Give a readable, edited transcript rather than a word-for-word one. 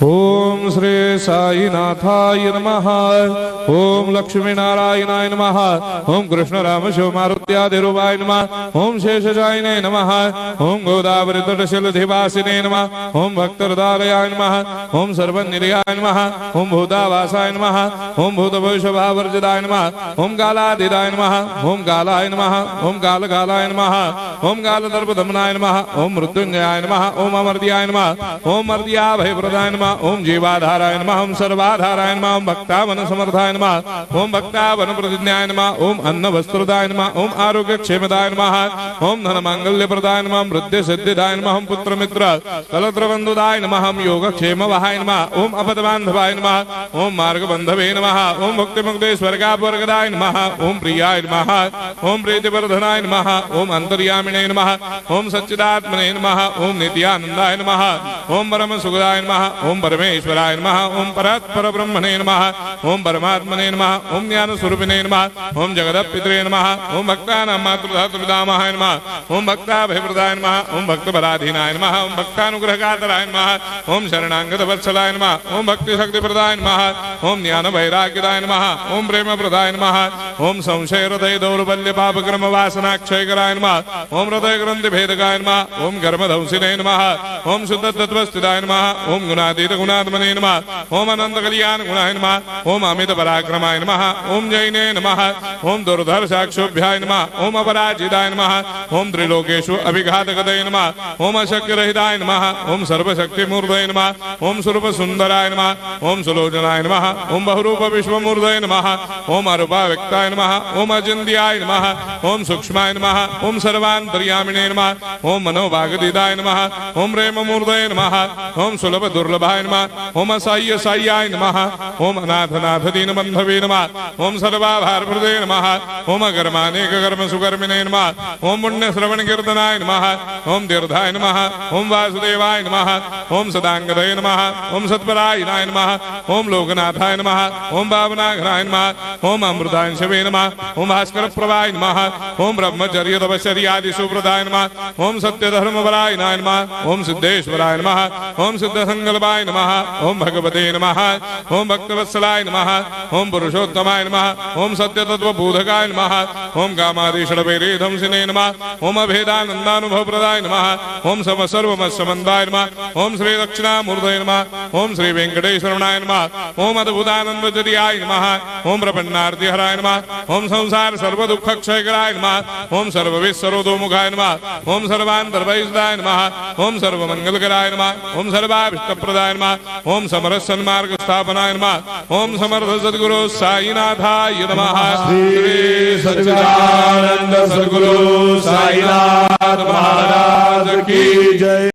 ओम श्री साईनाथाय नमः। ओम लक्ष्मी नारायणाय नमः। ओम कृष्ण राम शिव मारुत्यादिरूपाय नमः। ओम शेषशायिने नमः। ओम गोदावरी तटशिलधिवासिने नमः। ओम भक्तहृदयाय नमः। ओम सर्वनिर्याय नमः। ओम भूतावासाय नमः। ओम भूतभविष्यभावर्जिताय नमः। ओम कालातीताय नमः। ओम कालाय नमः। ओम कालकालाय नमः। ओम कालदर्पदमनाय नमः। ओम मृत्युंजयाय नमः। ओम अमर्त्याय नमः। ओम मर्त्याभयप्रदाय नमः। ओम जीवाधाराय नमः। ओम सर्वाधाराय नमः। ओम भक्तावन समर्थाय नमः। ओम भक्तावन प्रतिज्ञाय नमः। ओम अन्न वस्त्रदाय नमः। ओम आरोग्य क्षेमदाय नमः। ओम धन मांगल्य प्रदाय नमः। वृद्धि सिद्धिदाय नमः। ओम पुत्र मित्र कलत्र बंधुदाय नमः। ओम योग क्षेम वहाय नमः। ओम अपद बांधवाय नमः। ओम मार्ग बंधवे नमः। ओम भक्ति मुक्ति स्वर्गापवर्गदाय नमः। ओम प्रियाय नमः। ओम प्रीतिवर्धनाय नमः। ओम अंतर्यामिने नमः। ओम सच्चिदात्मने नमः। ओम नित्यानंदाय नमः। ओम परम सुखदाय नमः। ओम परमेश्वराय नमः। ओम परात्पर ब्रह्मणे नमः। ओम परमात्मने नमः। ओम ज्ञान स्वरूपिणे नमः। ओम जगदपितरे नमः। ओम भक्तानां मातृधातुपितामहाय नमः। ओम भक्ताभयप्रदाय नमः। ओम भक्तपराधीनाय नमः। ओम भक्तानुग्रहकातराय नमः। ओम शरणागत वत्सलाय नमः। ओम भक्ति शक्तिप्रदाय नमः। ओम ज्ञान वैराग्यदाय नमः। ओम प्रेम प्रदाय नमः। ओम संशय हृदय दौर्बल्य पाप कर्म वासना क्षयकराय नमः। ओम हृदय ग्रंथि भेदकाय नमः। ओम कर्मधंसिने नमः। ओम शुद्ध तत्वस्थिताय नमः। ओम गुणातीत गुणात्मने नमः। ओम अनंत कल्याण गुणाय नमः। ओम अमित पराक्रमाय नमः। ओम जैने नमः। ओम दुर्धर्षाक्षोभ्याय नमः। ओम अपराजिताय नमः। ओम त्रिलोकेषु अभिघातगतये नमः। ओम अशक्य रहिताय नमः। ओम सर्वशक्तिमूर्धये नमः। ओम स्वरूप सुंदराय नमः। ओम सुलोचनाय नमः। ओम बहुरूप विश्वमूर्धये नमः। ओम अरूपाव्यक्ताय नमः। ओम अचिन्त्याय नमः। ओम सूक्ष्माय नमः। ओम सर्वान्तर्यामिने नमः। ओम मनोभागदिदाय नमः। ओम प्रेममूर्धये नमः। ओम सुलभ दुर्लभाय नमः। ओम असाह्य साह्याय नमः। ओम अनाथनाथ दीनबन्धवे नमः। ओम सर्वाभारप्रदे नमः। ओम अकर्मानेक कर्म सुकर्मिणे नमः। ओम पुण्य श्रवण कीर्तनाय नमः। ओम तीर्थाय नमः। ओम वासुदेवाय नमः। ओम सदांगदये नमः। ओम सत्परायणाय नमः। ओम लोकनाथाय नमः। ओम भावनाघ्नाय नमः। ओम अमृतांशवे नमः। ओम भास्कर प्रभाय नमः। ओम ब्रह्मचर्य तपश्चर्यादि सुप्रदाय नमः। ओम सत्यधर्मपरायणाय नमः। ओम सिद्धेश्वराय नमः। ओम सिद्ध संकल्पाय नमः। ओम भगवते नमः। ओम भक्तवत्सलाय नमः। ओम पुरुषोत्तमाय नमः। ओम सत्यतत्त्वबोधकाय नमः। ओम कामादिषडवैरेधंसिने नमः। ओम अभेदानन्दानुभवप्रदाय नमः। ओम सर्वमस्समन्दाय नमः। ओम श्री दक्षिणामूर्तये नमः। ओम श्री वेंकटेश्वरनाय नमः। ओम अद्भुतानन्दचर्याय नमः। ओम प्रपन्नार्तिहराय नमः। ओम संसार सर्वदुःखक्षयकराय नमः। ओम सर्वविश्वरोधोमुखाय नमः। ओम सर्वान्तर्भयिताय नमः। ओम सर्वमंगलकराय नमः। ओम सर्वाभीष्टप्रदाय नमः। ओम समरस सन्मार्ग स्थापनाय नमः। ओम समर्थ सद्गुरु साईनाथाय नमः। श्री सच्चिदानंद सद्गुरु साईनाथ महाराज की जय।